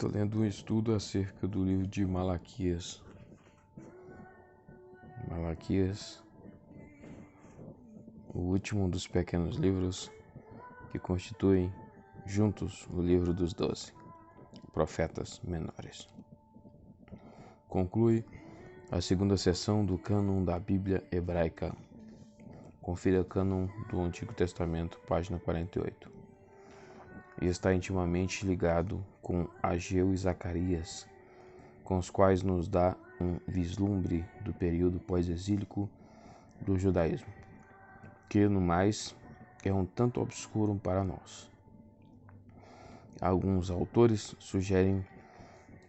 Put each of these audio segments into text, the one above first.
Estou lendo um estudo acerca do livro de Malaquias. Malaquias, o último dos pequenos livros que constituem juntos o livro dos 12 profetas menores. Conclui a segunda seção do cânon da Bíblia hebraica. Confira cânon do Antigo Testamento, página 48. E está intimamente ligado com Ageu e Zacarias, com os quais nos dá um vislumbre do período pós-exílico do judaísmo, que, no mais, é um tanto obscuro para nós. Alguns autores sugerem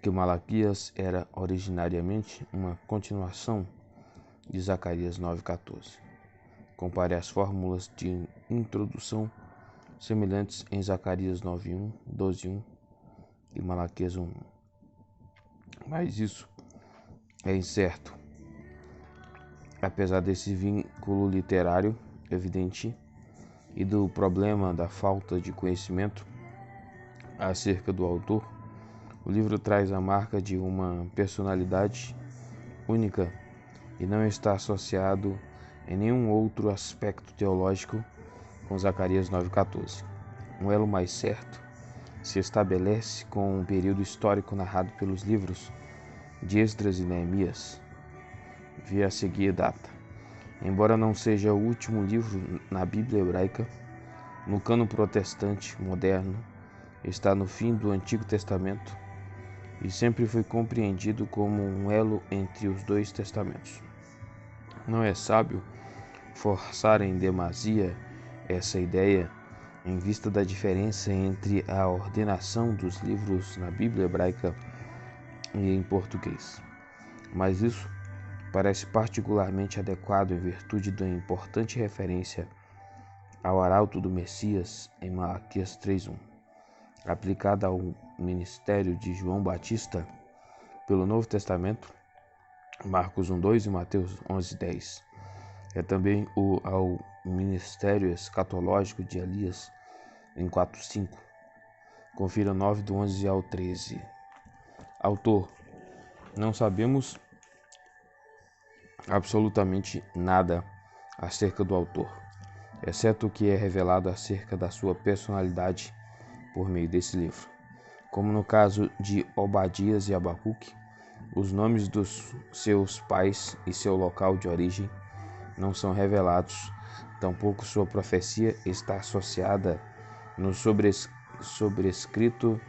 que Malaquias era originariamente uma continuação de Zacarias 9,14. Compare as fórmulas de introdução semelhantes em Zacarias 9,1, 12,1 e Malaquias 1,1. Mas isso é incerto. Apesar desse vínculo literário evidente e do problema da falta de conhecimento acerca do autor, o livro traz a marca de uma personalidade única e não está associado em nenhum outro aspecto teológico com Zacarias 9,14. Um elo mais certo se estabelece com um período histórico narrado pelos livros de Esdras e Neemias. Via a seguir data. Embora não seja o último livro na Bíblia hebraica, no cânon protestante moderno está no fim do Antigo Testamento e sempre foi compreendido como um elo entre os dois testamentos. Não é sábio forçar em demasia essa ideia em vista da diferença entre a ordenação dos livros na Bíblia hebraica e em português. Mas isso parece particularmente adequado em virtude da importante referência ao arauto do Messias em Malaquias 3,1, aplicada ao ministério de João Batista pelo Novo Testamento, Marcos 1,2 e Mateus 11,10. É também ao ministério escatológico de Elias em 4,5. Confira 9 do 11 ao 13. Autor: não sabemos absolutamente nada acerca do autor, exceto o que é revelado acerca da sua personalidade por meio desse livro. Como no caso de Obadias e Abacuque, os nomes dos seus pais e seu local de origem não são revelados, tampouco sua profecia está associada no sobrescrito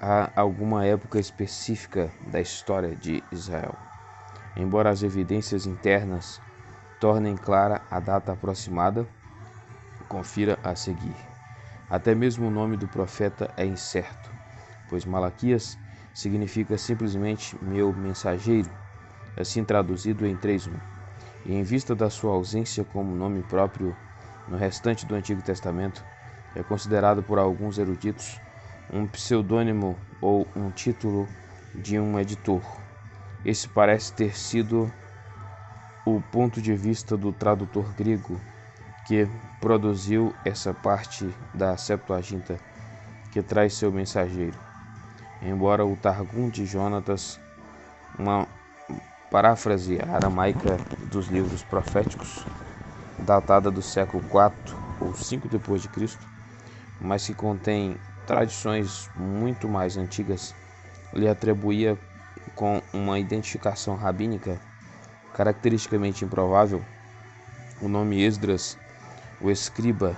a alguma época específica da história de Israel. Embora as evidências internas tornem clara a data aproximada, confira a seguir. Até mesmo o nome do profeta é incerto, pois Malaquias significa simplesmente meu mensageiro, assim traduzido em 3:1. E em vista da sua ausência como nome próprio no restante do Antigo Testamento, é considerado por alguns eruditos um pseudônimo ou um título de um editor. Esse parece ter sido o ponto de vista do tradutor grego que produziu essa parte da Septuaginta que traz seu mensageiro. Embora o Targum de Jonatas, uma paráfrase aramaica dos livros proféticos, datada do século IV ou V depois de Cristo, mas que contém tradições muito mais antigas, lhe atribuía com uma identificação rabínica caracteristicamente improvável o nome Esdras, o escriba.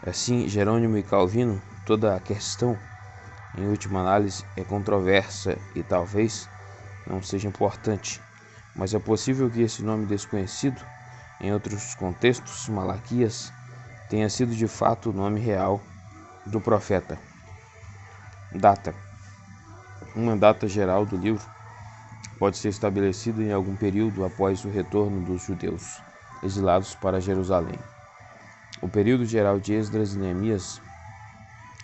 Assim, Jerônimo e Calvino, toda a questão, em última análise, é controversa e talvez não seja importante, mas é possível que esse nome desconhecido, em outros contextos, Malaquias, tenha sido de fato o nome real do profeta. Data. Uma data geral do livro pode ser estabelecida em algum período após o retorno dos judeus exilados para Jerusalém. O período geral de Esdras e Neemias,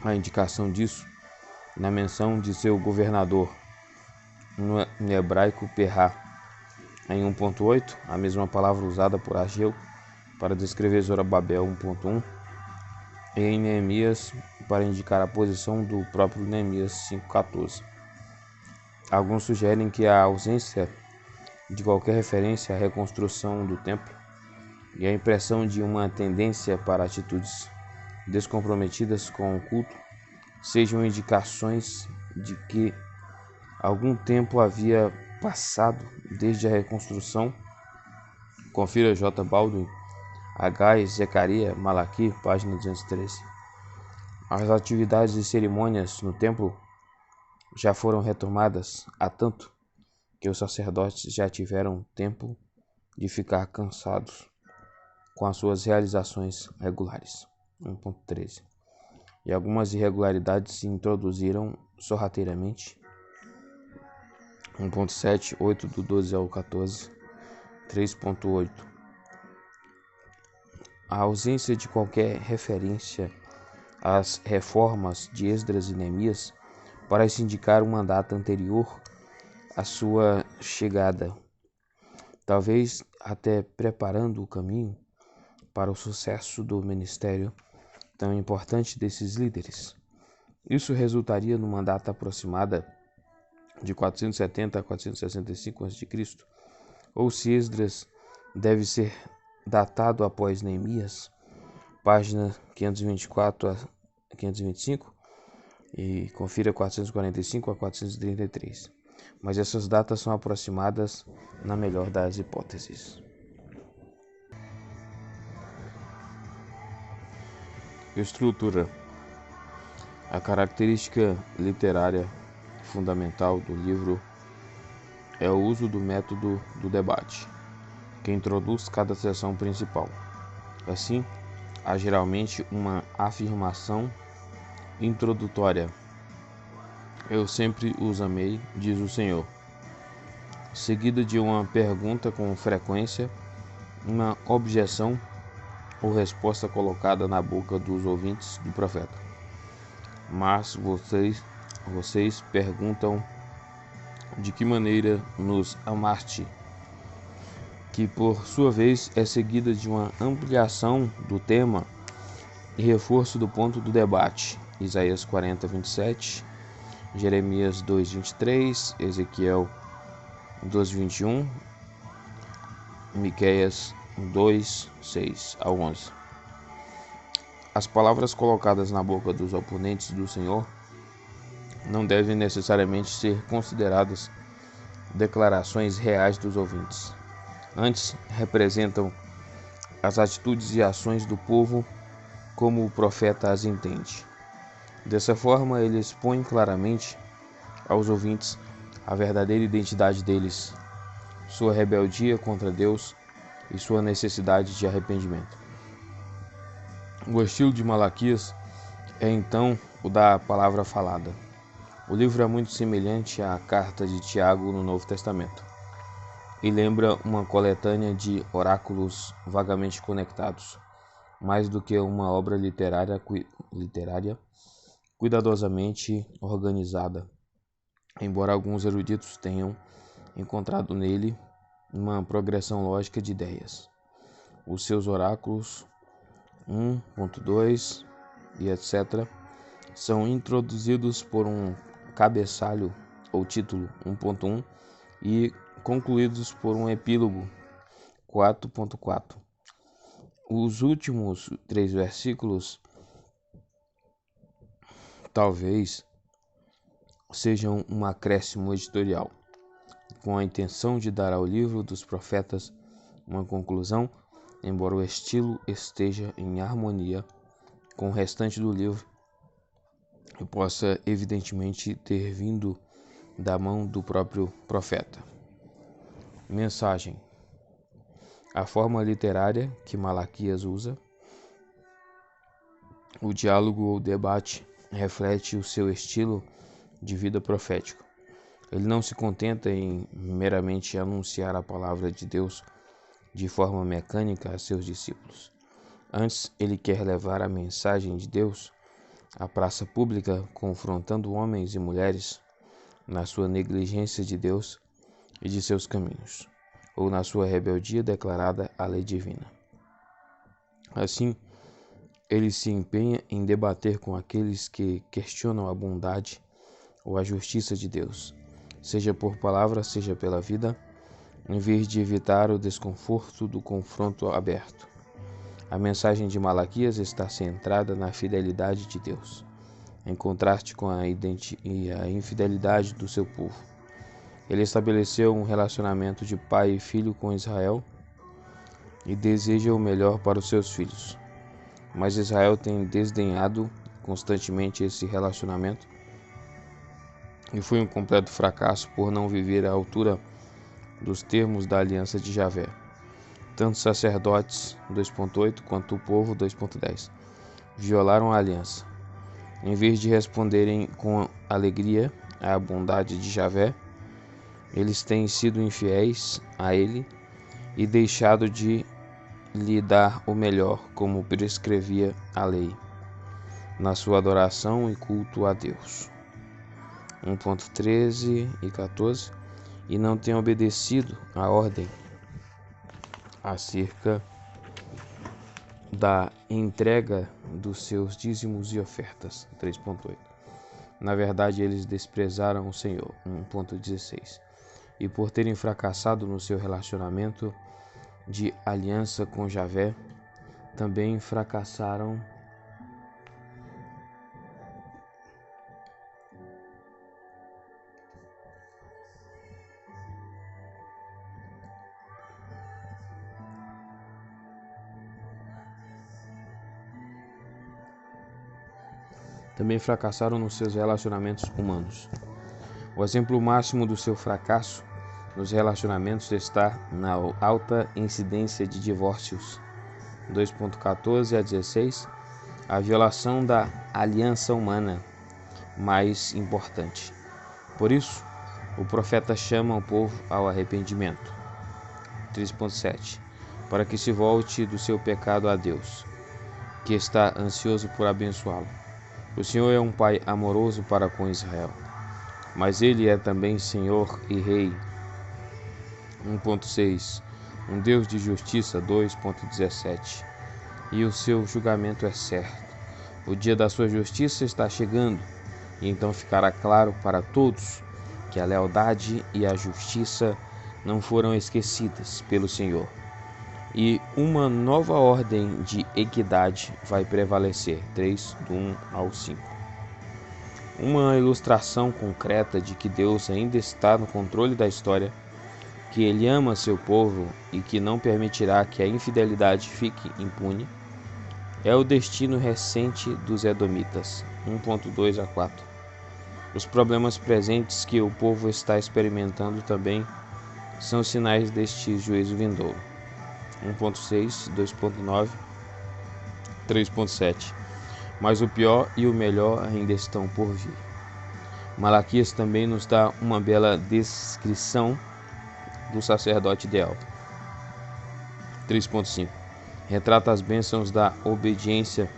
a indicação disso na menção de seu governador, no hebraico Perá, em 1.8, a mesma palavra usada por Ageu para descrever Zorobabel 1.1, e em Neemias para indicar a posição do próprio Neemias 5,14. Alguns sugerem que a ausência de qualquer referência à reconstrução do templo e a impressão de uma tendência para atitudes descomprometidas com o culto sejam indicações de que algum tempo havia passado desde a reconstrução. Confira J. Baldwin, H. Zecaria, Malachi, página 213. As atividades e cerimônias no templo já foram retomadas há tanto que os sacerdotes já tiveram tempo de ficar cansados com as suas realizações regulares. 1.13. E algumas irregularidades se introduziram sorrateiramente. 1.7, 8 do 12 ao 14. 3.8. A ausência de qualquer referência às reformas de Esdras e Neemias parece indicar um mandato anterior à sua chegada, talvez até preparando o caminho para o sucesso do ministério tão importante desses líderes. Isso resultaria numa data aproximada de 470 a 465 a.C., ou se Esdras deve ser datado após Neemias, página 524 a 525, e confira 445 a 433. Mas essas datas são aproximadas na melhor das hipóteses. Estrutura. A característica literária fundamental do livro é o uso do método do debate, que introduz cada seção principal. Assim, há geralmente uma afirmação introdutória. Eu sempre os amei, diz o Senhor, seguida de uma pergunta com frequência, uma objeção ou resposta colocada na boca dos ouvintes do profeta. Mas vocês perguntam de que maneira nos amaste, que por sua vez é seguida de uma ampliação do tema e reforço do ponto do debate. Isaías 40, 27, Jeremias 2, 23, Ezequiel 12, 21, Miqueias 2, 6 ao 11. As palavras colocadas na boca dos oponentes do Senhor não devem necessariamente ser consideradas declarações reais dos ouvintes. Antes, representam as atitudes e ações do povo como o profeta as entende. Dessa forma, ele expõe claramente aos ouvintes a verdadeira identidade deles, sua rebeldia contra Deus e sua necessidade de arrependimento. O estilo de Malaquias é então o da palavra falada. O livro é muito semelhante à carta de Tiago no Novo Testamento e lembra uma coletânea de oráculos vagamente conectados, mais do que uma obra literária cuidadosamente organizada, embora alguns eruditos tenham encontrado nele uma progressão lógica de ideias. Os seus oráculos 1.2 e etc. são introduzidos por um cabeçalho ou título 1.1 e concluídos por um epílogo 4.4. Os últimos 3 versículos talvez sejam um acréscimo editorial, com a intenção de dar ao livro dos profetas uma conclusão, embora o estilo esteja em harmonia com o restante do livro e possa evidentemente ter vindo da mão do próprio profeta. Mensagem. A forma literária que Malaquias usa, o diálogo ou debate, reflete o seu estilo de vida profético. Ele não se contenta em meramente anunciar a palavra de Deus de forma mecânica a seus discípulos. Antes, ele quer levar a mensagem de Deus à praça pública, confrontando homens e mulheres na sua negligência de Deus e de seus caminhos, ou na sua rebeldia declarada à lei divina. Assim, Ele se empenha em debater com aqueles que questionam a bondade ou a justiça de Deus, seja por palavra, seja pela vida, em vez de evitar o desconforto do confronto aberto. A mensagem de Malaquias está centrada na fidelidade de Deus, em contraste com a infidelidade do seu povo. Ele estabeleceu um relacionamento de pai e filho com Israel e deseja o melhor para os seus filhos. Mas Israel tem desdenhado constantemente esse relacionamento e foi um completo fracasso por não viver à altura dos termos da aliança de Javé. Tanto os sacerdotes 2.8 quanto o povo 2.10 violaram a aliança. Em vez de responderem com alegria à bondade de Javé, eles têm sido infiéis a ele e deixado de lhe dar o melhor, como prescrevia a lei, na sua adoração e culto a Deus. 1.13 e 14. E não têm obedecido a ordem acerca da entrega dos seus dízimos e ofertas. 3.8. Na verdade, eles desprezaram o Senhor. 1.16. E por terem fracassado no seu relacionamento de aliança com Javé, também fracassaram nos seus relacionamentos humanos. O exemplo máximo do seu fracasso nos relacionamentos está na alta incidência de divórcios. 2.14 a 16. A violação da aliança humana mais importante. Por isso, o profeta chama o povo ao arrependimento. 3.7. Para que se volte do seu pecado a Deus, que está ansioso por abençoá-lo. O Senhor é um pai amoroso para com Israel, mas ele é também Senhor e Rei. 1.6. Um Deus de justiça. 2.17. E o seu julgamento é certo. O dia da sua justiça está chegando, e então ficará claro para todos que a lealdade e a justiça não foram esquecidas pelo Senhor. E uma nova ordem de equidade vai prevalecer. 3, do 1 ao 5. Uma ilustração concreta de que Deus ainda está no controle da história, que Ele ama seu povo e que não permitirá que a infidelidade fique impune, é o destino recente dos Edomitas. 1.2 a 4. Os problemas presentes que o povo está experimentando também são sinais deste juízo vindouro. 1.6, 2.9, 3.7. Mas o pior e o melhor ainda estão por vir. Malaquias também nos dá uma bela descrição do sacerdote ideal. 3.5. Retrata as bênçãos da obediência.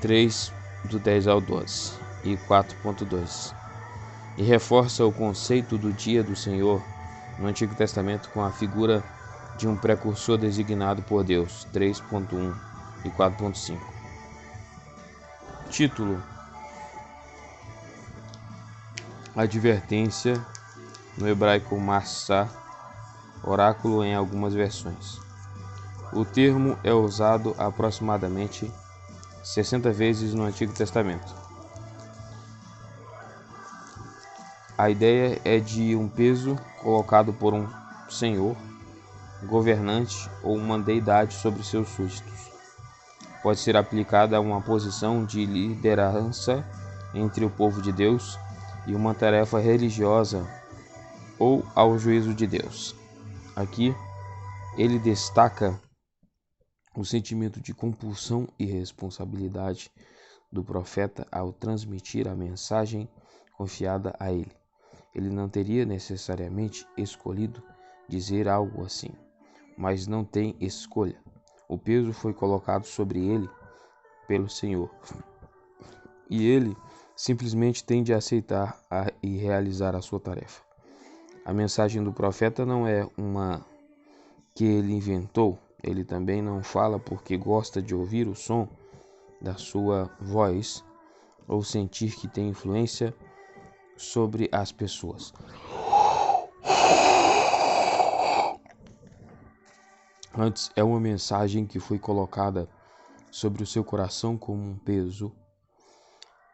3, do 10 ao 12. E 4.2. E reforça o conceito do dia do Senhor no Antigo Testamento com a figura de um precursor designado por Deus. 3.1 e 4.5. Título: Advertência, no hebraico Massá, oráculo em algumas versões. O termo é usado aproximadamente 60 vezes no Antigo Testamento. A ideia é de um peso colocado por um senhor, governante ou uma deidade sobre seus súditos. Pode ser aplicada a uma posição de liderança entre o povo de Deus e uma tarefa religiosa ou ao juízo de Deus. Aqui, ele destaca o sentimento de compulsão e responsabilidade do profeta ao transmitir a mensagem confiada a ele. Ele não teria necessariamente escolhido dizer algo assim, mas não tem escolha. O peso foi colocado sobre ele pelo Senhor, e ele simplesmente tem de aceitar e realizar a sua tarefa. A mensagem do profeta não é uma que ele inventou. Ele também não fala porque gosta de ouvir o som da sua voz ou sentir que tem influência sobre as pessoas. Antes, é uma mensagem que foi colocada sobre o seu coração como um peso,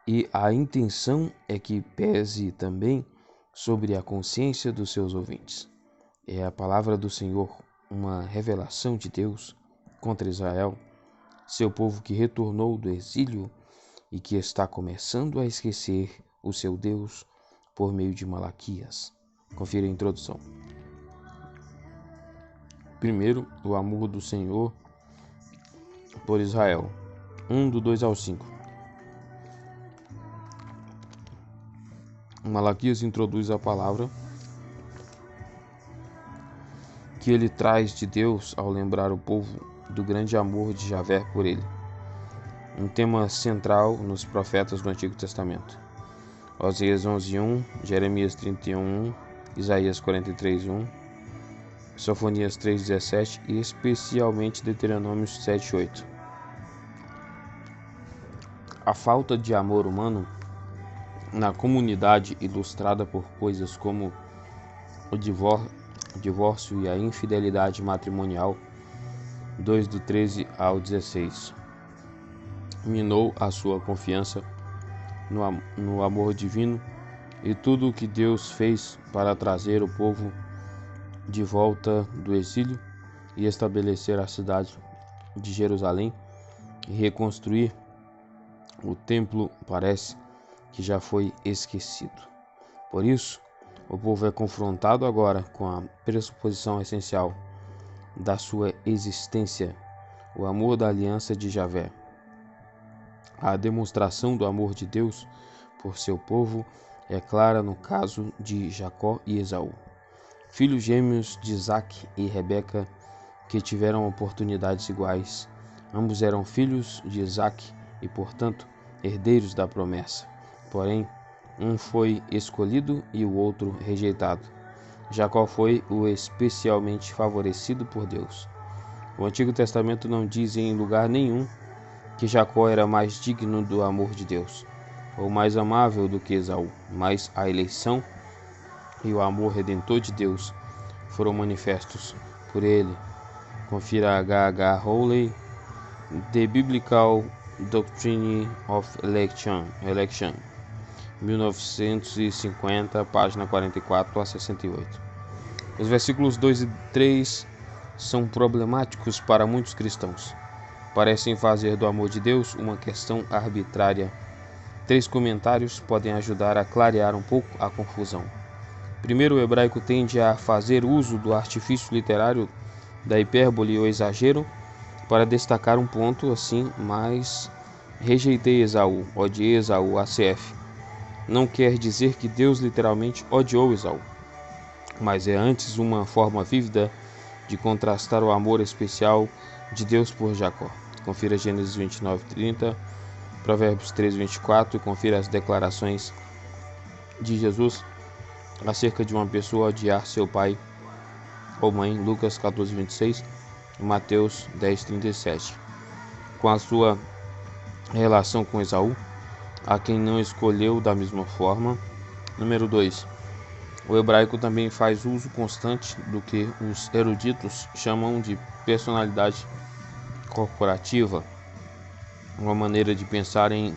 e a intenção é que pese também sobre a consciência dos seus ouvintes. É a palavra do Senhor, uma revelação de Deus contra Israel, seu povo que retornou do exílio e que está começando a esquecer o seu Deus por meio de Malaquias. Confira a introdução. Primeiro, o amor do Senhor por Israel. 1 do 2 ao 5. Malaquias introduz a palavra que ele traz de Deus ao lembrar o povo do grande amor de Javé por ele. Um tema central nos profetas do Antigo Testamento. Oséias 11:1, Jeremias 31:1, Isaías 43:1, Sofonias 3:17 e especialmente Deuteronômios 7:8. A falta de amor humano na comunidade, ilustrada por coisas como o divórcio e a infidelidade matrimonial, 2 do 13 ao 16, minou a sua confiança no amor divino e tudo o que Deus fez para trazer o povo de volta do exílio e estabelecer a cidade de Jerusalém e reconstruir o templo parece que já foi esquecido. Por isso, o povo é confrontado agora com a pressuposição essencial da sua existência, o amor da aliança de Javé. A demonstração do amor de Deus por seu povo é clara no caso de Jacó e Esaú, filhos gêmeos de Isaque e Rebeca, que tiveram oportunidades iguais. Ambos eram filhos de Isaque e, portanto, herdeiros da promessa. Porém, um foi escolhido e o outro rejeitado. Jacó foi o especialmente favorecido por Deus. O Antigo Testamento não diz em lugar nenhum que Jacó era mais digno do amor de Deus, ou mais amável do que Esaú, mas a eleição e o amor redentor de Deus foram manifestos por ele. Confira H.H. Hawley, The Biblical Doctrine of Election, 1950, página 44 a 68. Os versículos 2 e 3 são problemáticos para muitos cristãos. Parecem fazer do amor de Deus uma questão arbitrária. 3 comentários podem ajudar a clarear um pouco a confusão. Primeiro, o hebraico tende a fazer uso do artifício literário da hipérbole ou exagero para destacar um ponto assim, mas rejeitei Esaú, odiei Esaú, ACF. Não quer dizer que Deus literalmente odiou Esaú, mas é antes uma forma vívida de contrastar o amor especial de Deus por Jacó. Confira Gênesis 29:30, Provérbios 13:24 e confira as declarações de Jesus acerca de uma pessoa odiar seu pai ou mãe, Lucas 14:26 e Mateus 10:37. Com a sua relação com Esaú, a quem não escolheu da mesma forma. Número 2. O hebraico também faz uso constante do que os eruditos chamam de personalidade corporativa, uma maneira de pensar em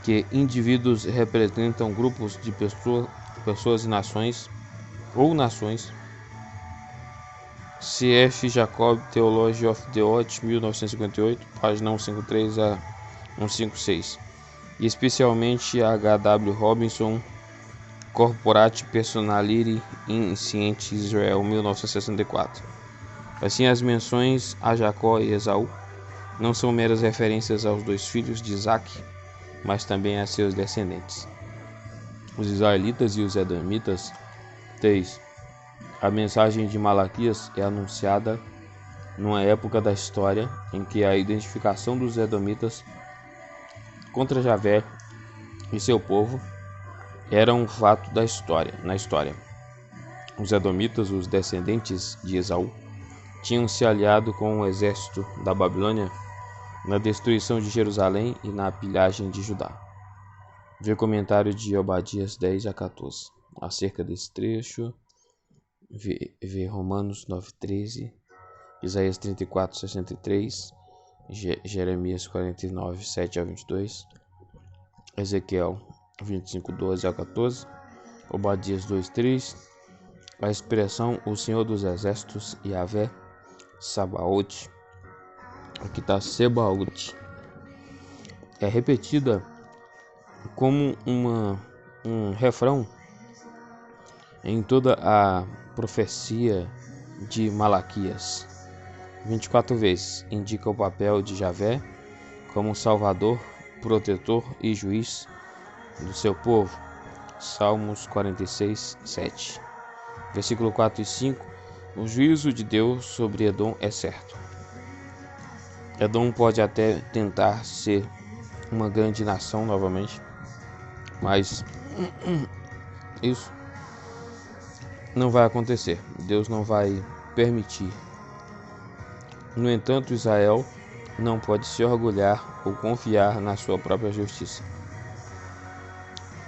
que indivíduos representam grupos de pessoas e nações, ou nações. C.F. Jacob, Theology of the Oath, 1958, página 153 a 156. E especialmente H.W. Robinson, Corporate Personality in Ancient Israel, 1964. Assim, as menções a Jacó e Esaú não são meras referências aos 2 filhos de Isaque, mas também a seus descendentes, os israelitas e os edomitas. 3. A mensagem de Malaquias é anunciada numa época da história em que a identificação dos edomitas contra Javé e seu povo era um fato na história. Os edomitas, os descendentes de Esaú, tinham se aliado com o exército da Babilônia na destruição de Jerusalém e na pilhagem de Judá. Vê comentário de Obadias 10 a 14. Acerca desse trecho, vê Romanos 9:13, Isaías 34:63, Jeremias 49, 7 a 22, Ezequiel 25:12 a 14, Obadias 2:3, a expressão o Senhor dos Exércitos, Yahvé, Sabaoth, aqui está Sebaoth, é repetida como um refrão em toda a profecia de Malaquias. 24 vezes indica o papel de Yahvé como salvador, protetor e juiz do seu povo. Salmos 46:7. Versículo 4 e 5. O juízo de Deus sobre Edom é certo. Edom pode até tentar ser uma grande nação novamente, mas isso não vai acontecer. Deus não vai permitir. No entanto, Israel não pode se orgulhar ou confiar na sua própria justiça.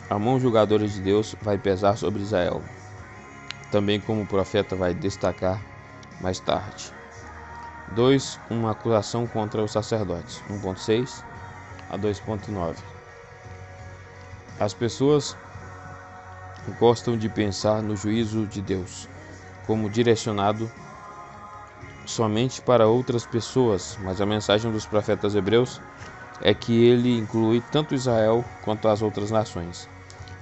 A mão julgadora de Deus vai pesar sobre Israel, também como o profeta vai destacar mais tarde. 2. Uma acusação contra os sacerdotes. 1.6 a 2.9. As pessoas gostam de pensar no juízo de Deus como direcionado somente para outras pessoas, mas a mensagem dos profetas hebreus é que ele inclui tanto Israel quanto as outras nações,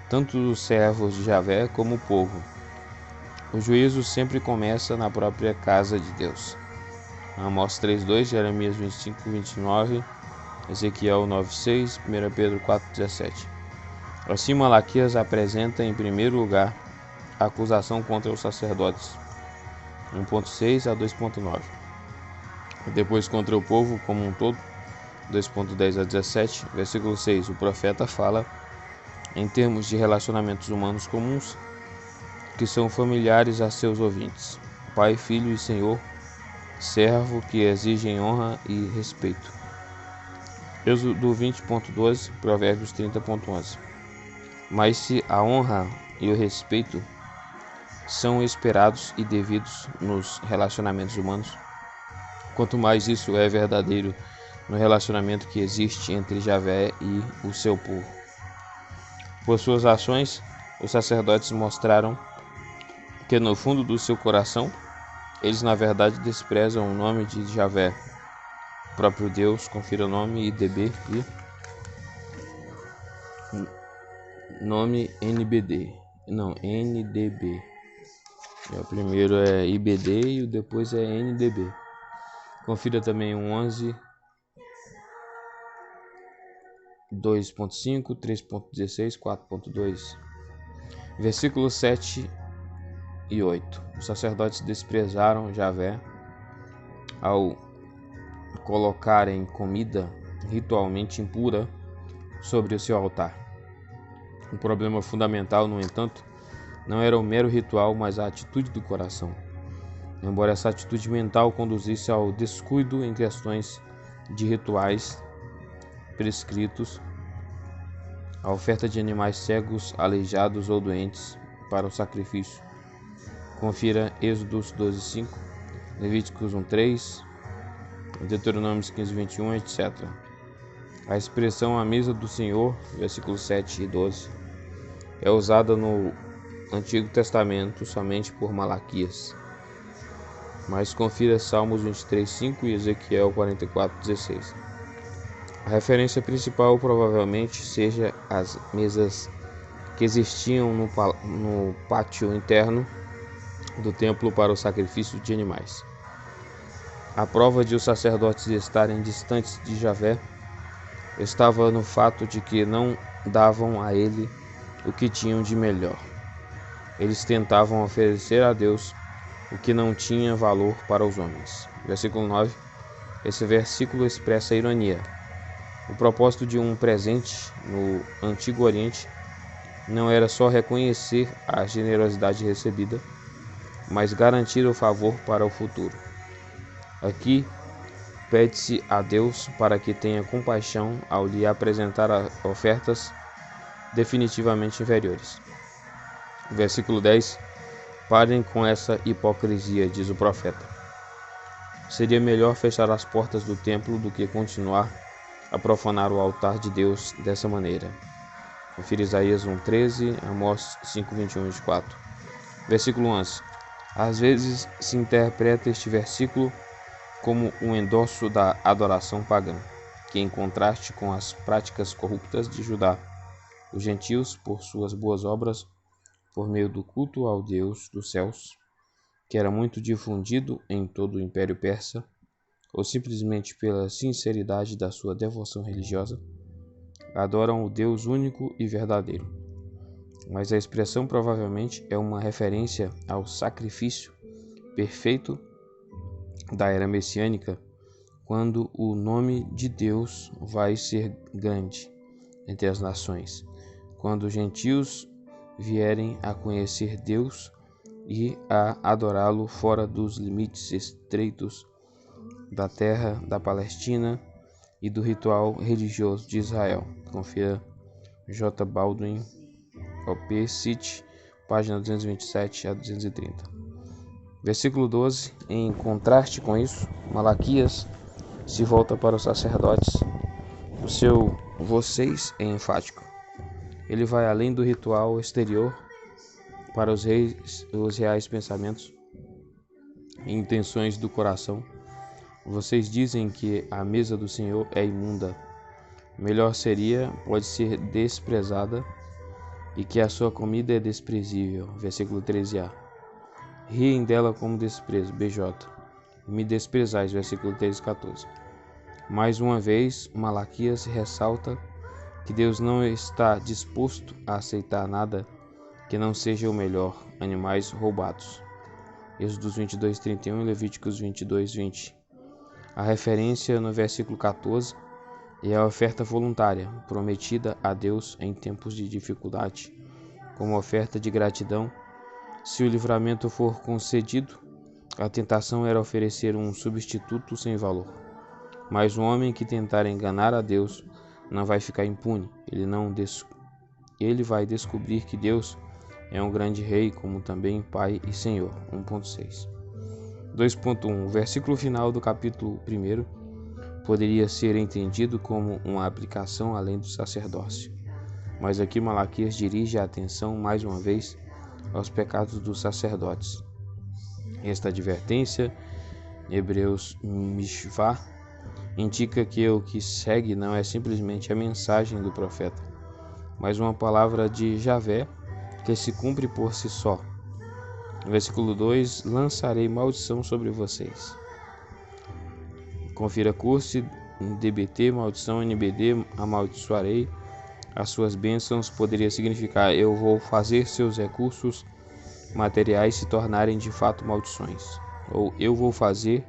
tanto os servos de Yahvé como o povo. O juízo sempre começa na própria casa de Deus. Amós 3:2, Jeremias 25:29, Ezequiel 9:6, 1 Pedro 4:17. Assim, Malaquias apresenta em primeiro lugar a acusação contra os sacerdotes, 1.6 a 2.9. Depois contra o povo como um todo, 2.10 a 17. Versículo 6, o profeta fala em termos de relacionamentos humanos comuns que são familiares a seus ouvintes: pai, filho e senhor, servo, que exigem honra e respeito. Êxodo 20.12, Provérbios 30.11. Mas se a honra e o respeito são esperados e devidos nos relacionamentos humanos, quanto mais isso é verdadeiro no relacionamento que existe entre Yahvé e o seu povo. Por suas ações, os sacerdotes mostraram que no fundo do seu coração, eles na verdade desprezam o nome de Yahvé, próprio Deus. Confira o nome IDB e nome NBD, não, NDB. O primeiro é IBD e o depois é NDB. Confira também o 11, 2.5, 3.16, 4.2. Versículos 7 e 8. Os sacerdotes desprezaram Yahvé ao colocarem comida ritualmente impura sobre o seu altar. O problema fundamental, no entanto, não era o mero ritual, mas a atitude do coração. Embora essa atitude mental conduzisse ao descuido em questões de rituais prescritos, a oferta de animais cegos, aleijados ou doentes para o sacrifício. Confira Êxodos 12:5, Levíticos 1:3, Deuteronômios 15:21, etc. A expressão a mesa do Senhor, versículos 7 e 12, é usada no Antigo Testamento somente por Malaquias. Mas confira Salmos 23:5 e Ezequiel 44:16. A referência principal provavelmente seja as mesas que existiam no pátio interno do templo para o sacrifício de animais. A prova de os sacerdotes estarem distantes de Yahvé estava no fato de que não davam a ele o que tinham de melhor. Eles tentavam oferecer a Deus o que não tinha valor para os homens. Versículo 9. Esse versículo expressa a ironia. O propósito de um presente no Antigo Oriente não era só reconhecer a generosidade recebida, mas garantir o favor para o futuro. Aqui, pede-se a Deus para que tenha compaixão ao lhe apresentar ofertas definitivamente inferiores. Versículo 10. Parem com essa hipocrisia, diz o profeta. Seria melhor fechar as portas do templo do que continuar a profanar o altar de Deus dessa maneira. Confira Isaías 1:13, Amós 5:21 e 24. Versículo 11. Às vezes se interpreta este versículo como um endosso da adoração pagã, que em contraste com as práticas corruptas de Judá, os gentios, por suas boas obras, por meio do culto ao Deus dos céus, que era muito difundido em todo o Império Persa, ou simplesmente pela sinceridade da sua devoção religiosa, adoram o Deus único e verdadeiro. Mas a expressão provavelmente é uma referência ao sacrifício perfeito da era messiânica, quando o nome de Deus vai ser grande entre as nações, quando os gentios vierem a conhecer Deus e a adorá-lo fora dos limites estreitos da terra da Palestina e do ritual religioso de Israel. Confira J. Baldwin, OP City, página 227 a 230. Versículo 12. Em contraste com isso, Malaquias se volta para os sacerdotes. O seu vocês é enfático. Ele vai além do ritual exterior para os reais pensamentos e intenções do coração. Vocês dizem que a mesa do Senhor é imunda. Melhor seria, pode ser desprezada, e que a sua comida é desprezível. Versículo 13a. Riem dela como desprezo. BJ. Me desprezais. Versículo 13-14. Mais uma vez, Malaquias ressalta que Deus não está disposto a aceitar nada que não seja o melhor, animais roubados. Êxodo 22:31 e Levíticos 22:20. A referência no versículo 14 é a oferta voluntária, prometida a Deus em tempos de dificuldade, como oferta de gratidão. Se o livramento for concedido, a tentação era oferecer um substituto sem valor. Mas o homem que tentar enganar a Deus não vai ficar impune. Ele vai descobrir que Deus é um grande rei, como também Pai e Senhor. 1.6. 2.1. O versículo final do capítulo 1 poderia ser entendido como uma aplicação além do sacerdócio. Mas aqui Malaquias dirige a atenção mais uma vez aos pecados dos sacerdotes. Esta advertência, Hebreus Mishvah, indica que o que segue não é simplesmente a mensagem do profeta, mas uma palavra de Javé que se cumpre por si só. No versículo 2, lançarei maldição sobre vocês. Confira curso DBT, maldição NBD, amaldiçoarei as suas bênçãos. Poderia significar eu vou fazer seus recursos materiais se tornarem de fato maldições, ou eu vou fazer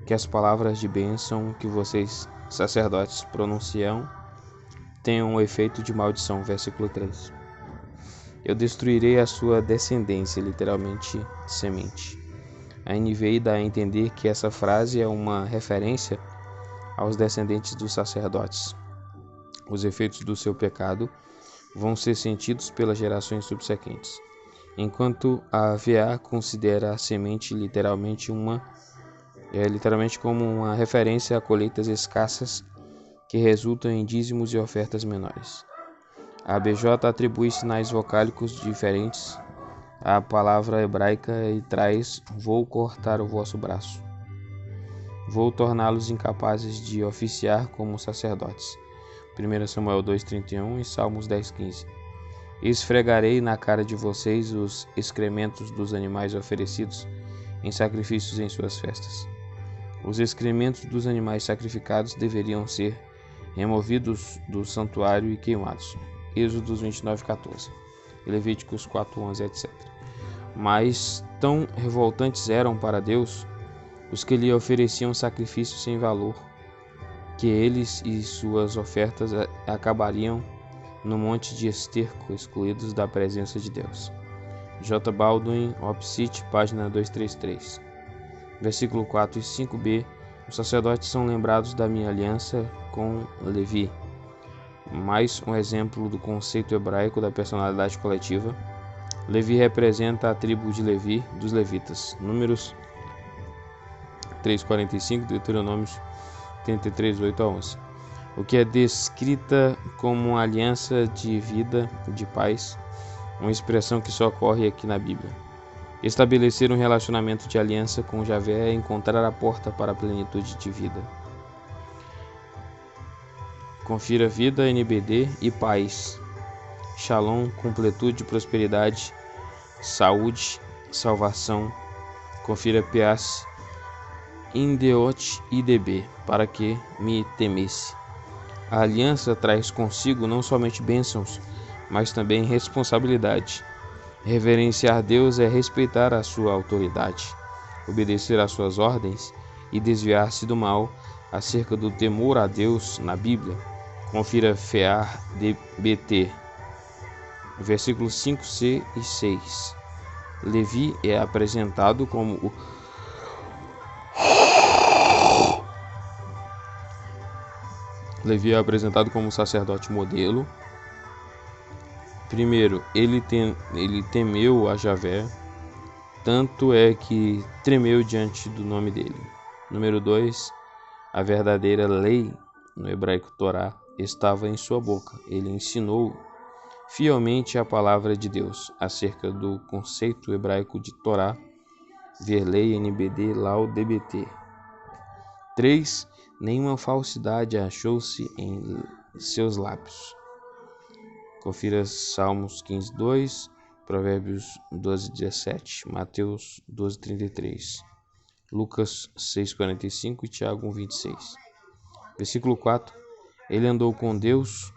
que as palavras de bênção que vocês sacerdotes pronunciam tenham um efeito de maldição. Versículo 3. Eu destruirei a sua descendência, literalmente semente. A NVI dá a entender que essa frase é uma referência aos descendentes dos sacerdotes. Os efeitos do seu pecado vão ser sentidos pelas gerações subsequentes, enquanto a VA considera a semente literalmente como uma referência a colheitas escassas que resultam em dízimos e ofertas menores. A BJ atribui sinais vocálicos diferentes à palavra hebraica e traz: vou cortar o vosso braço. Vou torná-los incapazes de oficiar como sacerdotes. 1 Samuel 2:31 e Salmos 10:15. Esfregarei na cara de vocês os excrementos dos animais oferecidos em sacrifícios em suas festas. Os excrementos dos animais sacrificados deveriam ser removidos do santuário e queimados. Êxodo 29:14, Levíticos 4:11, etc. Mas tão revoltantes eram para Deus os que lhe ofereciam sacrifícios sem valor, que eles e suas ofertas acabariam no monte de esterco, excluídos da presença de Deus. J. Baldwin, Opcite, página 233. Versículo 4 e 5b Os sacerdotes são lembrados da minha aliança com Levi. Mais um exemplo do conceito hebraico da personalidade coletiva. Levi representa a tribo de Levi, dos levitas. Números 3:45, Deuteronômios 33, 8 a 11. O que é descrita como uma aliança de vida e de paz, uma expressão que só ocorre aqui na Bíblia. Estabelecer um relacionamento de aliança com Javé é encontrar a porta para a plenitude de vida. Confira vida, NBD e paz. Shalom, completude, prosperidade, saúde, salvação. Confira Pias, Indeot IDB, para que me temesse. A aliança traz consigo não somente bênçãos, mas também responsabilidade. Reverenciar Deus é respeitar a sua autoridade, obedecer às suas ordens e desviar-se do mal. Acerca do temor a Deus na Bíblia, confira Fear DBT, versículos 5c e 6. Levi é apresentado como o sacerdote modelo. Primeiro, ele temeu a Javé, tanto é que tremeu diante do nome dele. Número 2, a verdadeira lei, no hebraico Torá, estava em sua boca. Ele ensinou fielmente a palavra de Deus. Acerca do conceito hebraico de Torá, ver lei NBD Lau DBT. 3, nenhuma falsidade achou-se em seus lábios. Confira Salmos 15:2, Provérbios 12:17, Mateus 12:33, Lucas 6:45 e Tiago 1:26. Versículo 4. Ele andou com Deus